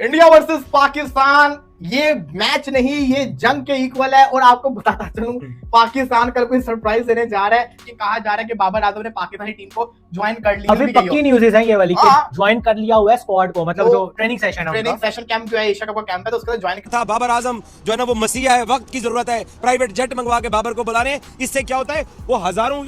India versus Pakistan, ये match नहीं, ये जंग के इक्वल है। और आपको बताता चलूं, पाकिस्तान कल कोई सरप्राइज देने जा रहा है कि कहा जा रहा है कि बाबर आजम ने पाकिस्तानी टीम को ज्वाइन कर लिया। अभी पक्की न्यूज़ है ये वाली कि ज्वाइन कर लिया हुआ है स्क्वाड को, मतलब जो ट्रेनिंग सेशन है, ट्रेनिंग सेशन कैंप जो है एशिया कप का कैंप है, तो उसके ज्वाइन था। बाबर आजम जो है ना वो मसीहा है, वक्त की जरूरत है, प्राइवेट जेट मंगवा के बाबर को बुला रहे हैं। इससे क्या होता है, वो हजारों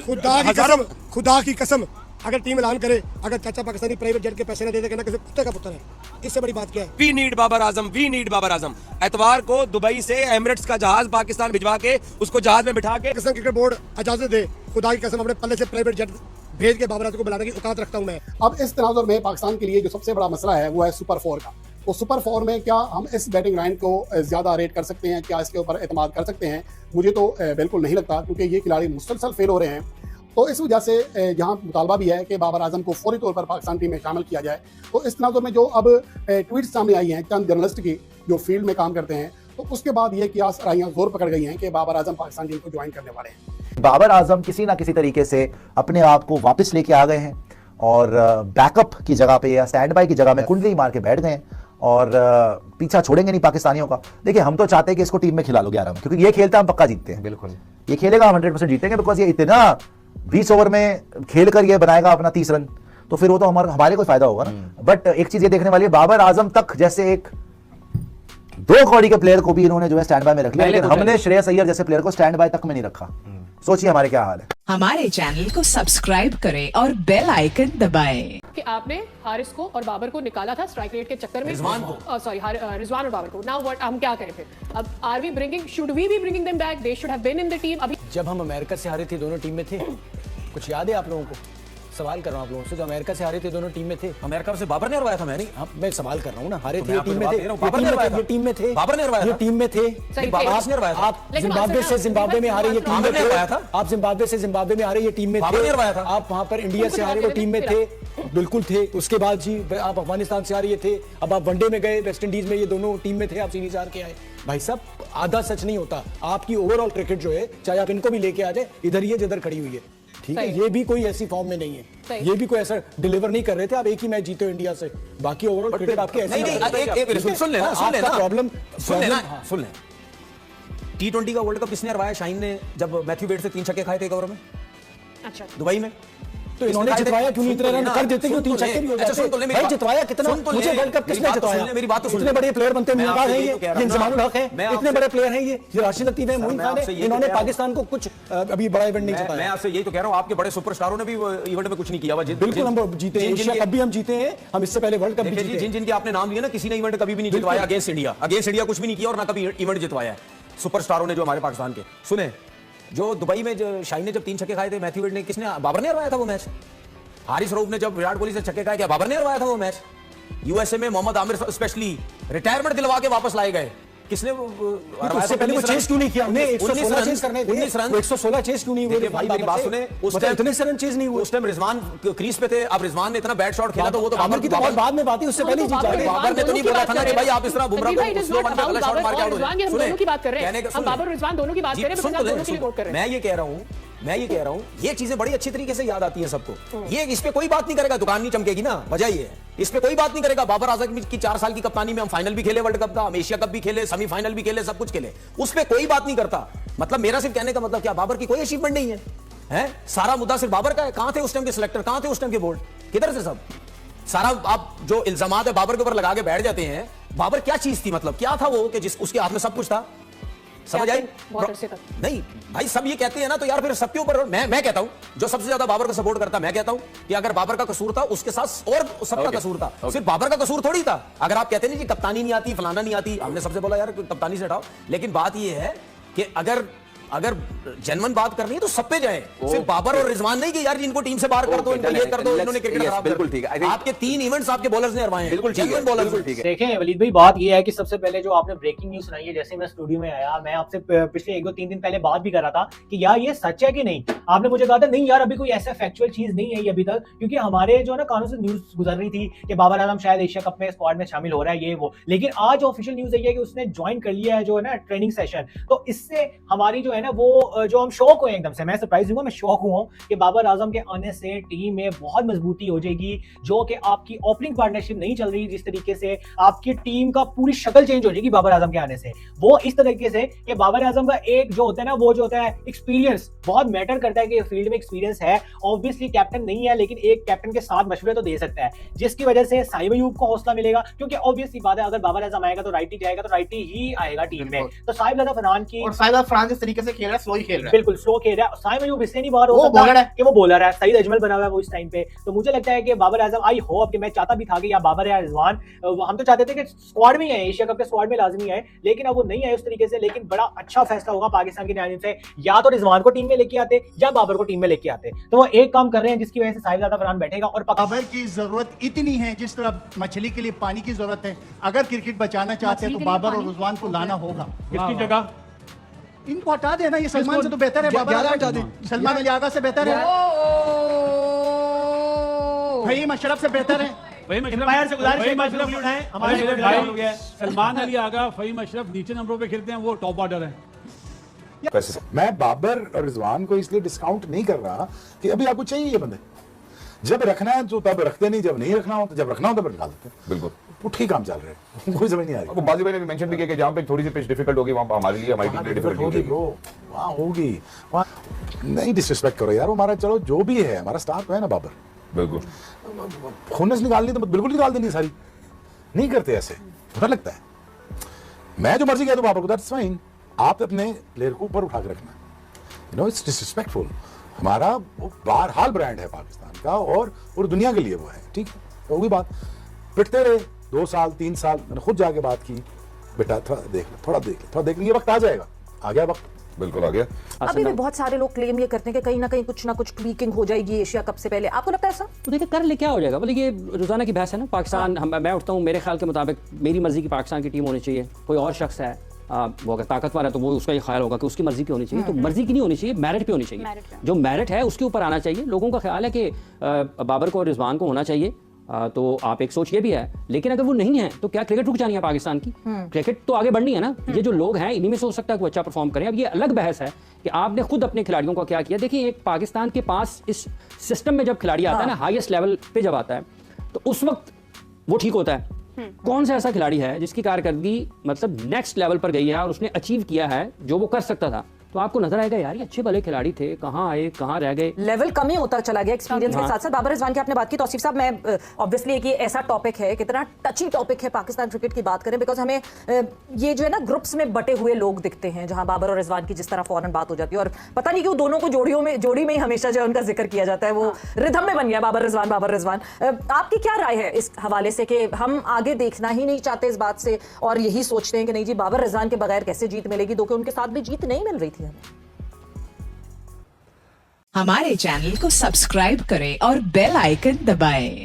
खुदा की कसम अगर टीम ऐलान करे, अगर चाचा पाकिस्तानी प्राइवेट जेट के पैसे ना दे दे, कहना किसी कुत्ते का पुत्र है। इससे बड़ी बात क्या है? We need Babar Azam, we need Babar Azam. एतवार को दुबई से एमिरेट्स का जहाज पाकिस्तान भिजवा के उसको जहाज में बिठा के पाकिस्तान क्रिकेट बोर्ड इजाजत दे, खुदा की कसम अपने पल्ले से प्राइवेट जेट भेज के बाबर आजम को बुलाने की औकात रखता हूं मैं। अब इस तनाजुर में पाकिस्तान के लिए जो सबसे बड़ा मसला है वो है सुपर 4 का। तो सुपर 4 में क्या हम इस बैटिंग लाइन को ज्यादा रेट कर सकते हैं, क्या इसके ऊपर एतमाद कर सकते हैं? मुझे तो बिल्कुल नहीं लगता, क्योंकि ये खिलाड़ी मुसलसल फेल हो रहे हैं। तो इस वजह से यहाँ मुतालबा भी है कि बाबर आजम को फौरी तौर पर पाकिस्तान टीम में शामिल किया जाए। तो इस तनाजुर में जो अब ट्वीट सामने आई हैं चंद जर्नलिस्ट की जो फील्ड में काम करते हैं, तो उसके बाद ये कियास राइयां जोर पकड़ गई हैं कि बाबर आजम पाकिस्तान टीम को ज्वाइन करने वाले हैं। बाबर आजम किसी ना किसी तरीके से अपने आप को वापस लेके आ गए हैं और बैकअप की जगह पे या स्टैंड बाय की जगह में कुंडली मार के बैठ गए हैं और पीछा छोड़ेंगे नहीं पाकिस्तानियों का। देखिए, हम तो चाहते हैं कि इसको टीम में खिला लो 11 में, क्योंकि ये खेलता हम पक्का जीतते हैं। बिल्कुल ये खेलेगा, हम 100% जीतेंगे, बिकॉज ये इतना 20 ओवर में खेल कर ये बनाएगा अपना 30 रन, तो फिर वो तो हमारे कोई फायदा होगा ना। बट एक चीज ये देखने वाली है, बाबर आजम तक जैसे एक 2 कौड़ी के प्लेयर को भी इन्होंने जो है स्टैंड बाय में रख लिया, लेकिन हमने श्रेयस अय्यर जैसे प्लेयर को स्टैंड बाय तक में नहीं रखा। सोचिए हमारे क्या हाल है। हमारे चैनल को सब्सक्राइब करें और बेल आइकन दबाएं। कि आपने हारिस को और बाबर को निकाला था स्ट्राइक रेट के चक्कर में, रिजवान और बाबर को। नाउ व्हाट, हम क्या करें फिर? अब are we bringing, should we be bringing them back? They should have been in the team. अभी जब हम अमेरिका से हारे थे, दोनों टीम में थे, कुछ याद है आप लोगों को? सवाल कर रहा हूं आप लोगों से, जो अमेरिका से हारे थे, दोनों टीम में थे। अमेरिका से बाबर ने हरवाया था, मैं नहीं। हाँ, मैं सवाल कर रहा हूं ना, हारे थे, टीम में थे, बाबर ने हरवाया था, ये टीम में थे, बाबर ने हरवाया था, ये टीम में थे। बाबर ने हरवाया था। आप जिम्बाब्वे से जिम्बाब्वे में हारे, ये टीम में थे। आप जिम्बाब्वे से जिम्बाब्वे में हारे, ये टीम में थे। बाबर ने हरवाया था। आप वहां पर इंडिया से हारे, वो टीम में थे, बिल्कुल थे। उसके बाद जी आप अफगानिस्तान से हारे, ये थे। अब आप वनडे में गए, वेस्ट इंडीज में, ये दोनों टीम में थे, आप सीरीज हार के आए। भाई साहब, आधा सच नहीं होता। आपकी ओवरऑल क्रिकेट जो है, चाहे आप इनको भी लेके आ जाए, इधर ये जिधर खड़ी हुई है, ठीक है, ये भी कोई ऐसी फॉर्म में नहीं है, ये भी कोई ऐसा डिलीवर नहीं कर रहे थे। आप एक ही मैच जीते हो इंडिया से, बाकी ओवरऑल क्रिकेट आपके ऐसे नहीं। सुन लेना प्रॉब्लम, सुन ले। T20 का वर्ल्ड कप किसने हरवाया? शाहीन ने, जब मैथ्यू वेड से 3 छक्के खाए थे 1 ओवर में, अच्छा, दुबई में। तो इन्होंने जितवाया क्यों नहीं? इतने रन कर देते क्यों? 3 छक्के भी हो जाते। भाई जितवाया कितना? मुझे वर्ल्ड कप किसने जितवाया? मेरी बात तो सुन। इतने बड़े प्लेयर बनते हैं, मियां हैं, ये इंजमानुल हक है, इतने बड़े प्लेयर हैं, ये राशिद लतीफ है, मोइन खान है, इन्होंने पाकिस्तान को कुछ अभी बड़ा इवेंट नहीं जिताया। मैं आपसे यही तो कह रहा हूं, आपके बड़े सुपरस्टारों ने भी इवेंट में कुछ नहीं किया। बिल्कुल, हम जीते हैं, एशिया कप भी हम जीते हैं, हम इससे पहले वर्ल्ड कप भी जीते हैं। जिन जिनके आपने नाम लिए ना, किसी ने इवेंट कभी भी नहीं जितवाया अगेंस्ट इंडिया। अगेंस्ट इंडिया कुछ भी नहीं किया और ना कभी इवेंट जितवाया है सुपरस्टारों ने जो हमारे पाकिस्तान के। सुने, जो दुबई में जो शाहीन ने जब 3 छक्के खाए थे, मैथ्यू वेड ने, किसने? बाबर ने हरवाया था वो मैच। हारिस रऊफ ने जब विराट कोहली से छक्के खाए, क्या बाबर ने हरवाया था वो मैच? यूएसए में मोहम्मद आमिर स्पेशली रिटायरमेंट दिलवा के वापस लाए गए, किसने उससे पहले वो चेस क्यों नहीं किया? हमने 116 चेस करने थे, 19 रन, 116 चेस क्यों नहीं हुए? भाई मेरी बात सुने, उस टाइम इतने रन चेस नहीं हुए। उस टाइम रिजवान क्रीज पे थे। अब रिजवान ने इतना बैड शॉट खेला, तो वो तो बाबर की तो बहुत बाद में बात है, उससे पहले जीत जाते। बाबर ने तो नहीं बोला था ना कि भाई आप इस तरह बुमराह को स्लो वन पे गलत शॉट मार के आउट हो जाए। हम दोनों की बात कर रहे हैं, हम बाबर और रिजवान दोनों की बात कर रहे हैं, दोनों के लिए वोट कर रहे हैं। मैं ये कह रहा हूं, ये चीजें बड़ी अच्छी तरीके से याद आती हैं सबको। ये इस पे कोई बात नहीं करेगा, दुकान नहीं चमकेगी ना, वजह ये है। इस पे कोई बात नहीं करेगा। बाबर आजम की 4 साल की कप्तानी में हम फाइनल भी खेले वर्ल्ड कप का, हम एशिया कप भी खेले, सेमीफाइनल भी खेले, सब कुछ खेले, उस पे कोई बात नहीं करता। मतलब मेरा सिर्फ कहने का मतलब क्या, बाबर की कोई अचीवमेंट नहीं है? सारा मुद्दा सिर्फ बाबर का है। कहां थे उस टाइम के सिलेक्टर, कहां थे उस टाइम के बोर्ड, किधर से सब? सारा आप जो इल्जामात है बाबर के ऊपर लगा के बैठ जाते हैं। बाबर क्या चीज थी, मतलब क्या था वो कि जिस उसके हाथ में सब कुछ था? समझ आई? नहीं भाई, सब ये कहते हैं ना, तो यार फिर सबके ऊपर मैं कहता हूं, जो सबसे ज्यादा बाबर को सपोर्ट करता, मैं कहता हूं कि अगर बाबर का कसूर था, उसके साथ और सबका कसूर था, सिर्फ बाबर का कसूर थोड़ी था। अगर आप कहते नहीं जी कप्तानी नहीं आती, फलाना नहीं आती, हमने सबसे बोला यार कप्तानी से हटाओ, लेकिन बात ये है कि अगर जेन्युइन बात करनी है तो सब पे जाए, सिर्फ बाबर और रिजवान नहीं कि यार इनको टीम से बाहर कर दो, इनको ये कर दो, इन्होंने क्रिकेट खराब। बिल्कुल ठीक है, आपके 3 इवेंट्स आपके बॉलर्स ने हरवाए हैं, बिल्कुल जेन्युइन बॉलर्स। देखें वलीद भाई, बात ये है कि सबसे पहले जो आपने ब्रेकिंग न्यूज सुनाई है, जैसे मैं स्टूडियो में आया, मैं आपसे पिछले 1-2-3 दिन पहले बात भी कर रहा था कि यार ये सच है कि नहीं। आपने मुझे कहा था नहीं यार, अभी कोई ऐसा फैक्चुअल चीज नहीं है ये अभी तक, क्योंकि हमारे जो है ना कानों से न्यूज गुजर रही थी कि बाबर आजम शायद एशिया कप में स्क्वाड में शामिल हो रहा है, ये वो। लेकिन आज ऑफिशियल न्यूज है कि उसने ज्वाइन कर लिया है जो है ना ट्रेनिंग सेशन। तो इससे हमारी जो है ना वो जो हम शौक हुए एकदम से, मैं सरप्राइज हुआ, मैं शौक हुआ कि बाबर आजम के आने से टीम में बहुत मजबूती हो जाएगी, जो कि आपकी ओपनिंग पार्टनरशिप नहीं चल रही जिस तरीके से, आपकी टीम का पूरी शक्ल चेंज हो जाएगी बाबर आजम के आने से। वो इस तरीके से कि बाबर आजम का एक जो होता है ना, वो जो होता है एक्सपीरियंस बहुत मैटर करता है कि फील्ड में एक्सपीरियंस है। ऑब्वियसली कैप्टन नहीं है, लेकिन एक कैप्टन के साथ मशवरे तो दे सकता है, जिसकी वजह से साइम अयूब को हौसला मिलेगा, क्योंकि ऑब्वियसली बात है अगर बाबर आजम आएगा तो राइटी जाएगा, तो राइटी ही आएगा टीम में। तो साहिब रजा फरहान की, और साहिब फरहान जिस तरीके से खेल रहा है, स्लो ही खेल रहा है, बिल्कुल स्लो खेल रहा है। साइम अयूब इससे नहीं बाहर हो वो सकता बॉलर है कि वो बॉलर है, सईद अजमल बना हुआ है वो इस टाइम पे। तो मुझे लगता है कि बाबर आजम, आई होप कि मैं चाहता भी था कि या बाबर या रिजवान, हम तो चाहते थे कि स्क्वाड में ही आए, एशिया कप के स्क्वाड में लाजमी आए, लेकिन अब वो नहीं आए उस तरीके से। लेकिन बड़ा अच्छा फैसला होगा पाकिस्तान की जानिब से, या तो रिजवान को टीम में लेके आते या बाबर को टीम में लेके आते। तो वो एक काम कर रहे हैं जिसकी वजह से साहिब रजा फरहान बैठेगा। और बाबर की जरूरत इतनी है जिस तरह मछली के लिए पानी की जरूरत है, अगर क्रिकेट बचाना चाहते हैं तो बाबर और रिजवान को लाना होगा। किसकी जगह? इनको हटा देना, ये सलमान से तो बेहतर है, बाबर हटा दे, सलमान अली आगा से बेहतर है, फहीम अशरफ से बेहतर है। सलमान अली आगा, फहीम अशरफ नीचे नंबरों पे खेलते हैं, वो टॉप ऑर्डर है। मैं बाबर और रिजवान को इसलिए डिस्काउंट नहीं कर रहा कि अभी आपको चाहिए ये बंदे, जब रखना है तो तब रखते नहीं, जब नहीं रखना हो तो जब रखना हो तब निकाल देते हैं। बिल्कुल वो ठीक काम चल रहे हैं, कोई समझ नहीं आ रही। आपको बाजी भाई ने भी मेंशन भी किया कि जहां पे थोड़ी सी पिच डिफिकल्ट होगी वहां हमारे लिए, हमारी टीम के लिए डिफिकल्ट होगी ब्रो, वहाँ होगी, वहाँ नहीं डिसरिस्पेक्ट करो यार, वो हमारा चलो जो भी है, हमारा स्टार तो है ना बाबर, बिल्कुल खुन्नस निकालनी तो बिल्कुल निकाल देनी सारी, नहीं करते ऐसे, बुरा लगता है। मैं जो मर्जी कह दूं बाबर को, दैट्स फाइन, आप अपने प्लेयर को ऊपर उठा के रखना, यू नो इट्स डिसरिस्पेक्टफुल। हमारा वो बहरहाल ब्रांड है पाकिस्तान का, और पूरी दुनिया के लिए वो है, ठीक है, होगी बात, पिटते रहे 2 साल 3 साल, मैंने खुद जाके बात की, बेटा थोड़ा देख ले, थोड़ा देख ले, ये वक्त आ जाएगा, आ गया वक्त, बिल्कुल आ गया। अभी भी बहुत सारे लोग क्लेम ये करते हैं कि कहीं ना कहीं कुछ ना कुछ ट्वीकिंग हो जाएगी एशिया कप से पहले, आपको लगता है ऐसा? तो देखिए कर ले क्या हो जाएगा, बोले ये रोजाना की बहस है ना। पाकिस्तान मैं उठता हूँ, मेरे ख्याल के मुताबिक मेरी मर्जी की पाकिस्तान की टीम होनी चाहिए। कोई और शख्स है वो अगर ताकतवर है तो वो उसका ये ख्याल होगा कि उसकी मर्जी की होनी चाहिए, तो मर्जी की नहीं होनी चाहिए, मेरिट पे होनी चाहिए। जो मेरिट है उसके ऊपर आना चाहिए। लोगों का ख्याल है कि बाबर को और रिजवान को होना चाहिए, तो आप एक सोच ये भी है, लेकिन अगर वो नहीं है तो क्या क्रिकेट रुक जानी है पाकिस्तान की? क्रिकेट तो आगे बढ़नी है ना। ये जो लोग हैं इन्हीं में से हो सकता है कि वो अच्छा परफॉर्म करें। अब ये अलग बहस है कि आपने खुद अपने खिलाड़ियों का क्या किया। देखिए एक पाकिस्तान के पास इस सिस्टम में जब खिलाड़ी आता है ना, हाईएस्ट लेवल पे जब आता है, तो उस वक्त वो ठीक होता है। कौन सा ऐसा खिलाड़ी है जिसकी कारकर्दगी मतलब नेक्स्ट लेवल पर गई है और उसने अचीव किया है जो वो कर सकता था? तो आपको नजर आएगा यार ये अच्छे भले खिलाड़ी थे, कहाँ आए कहाँ रह गए, लेवल कम ही होता चला गया एक्सपीरियंस के साथ साथ। बाबर रिजवान की आपने बात की, तौसीफ साहब, मैं ऑब्वियसली एक ये ऐसा टॉपिक है, कितना टची टॉपिक है पाकिस्तान क्रिकेट की बात करें, बिकॉज हमें ये जो है ना ग्रुप्स में बटे हुए लोग दिखते हैं, जहां बाबर और रिजवान की जिस तरह फौरन बात हो जाती है, और पता नहीं क्यों दोनों को जोड़ी में ही हमेशा जो है उनका जिक्र किया जाता है, वो रिदम में बन गया बाबर रिजवान बाबर रिजवान। आपकी क्या राय है इस हवाले से कि हम आगे देखना ही नहीं चाहते इस बात से, और यही सोचते हैं कि नहीं जी बाबर रिजवान के बगैर कैसे जीत मिलेगी, दो कि उनके साथ भी जीत नहीं मिल रही थी हमें? हमारे चैनल को सब्सक्राइब करें और बेल आइकन दबाएं।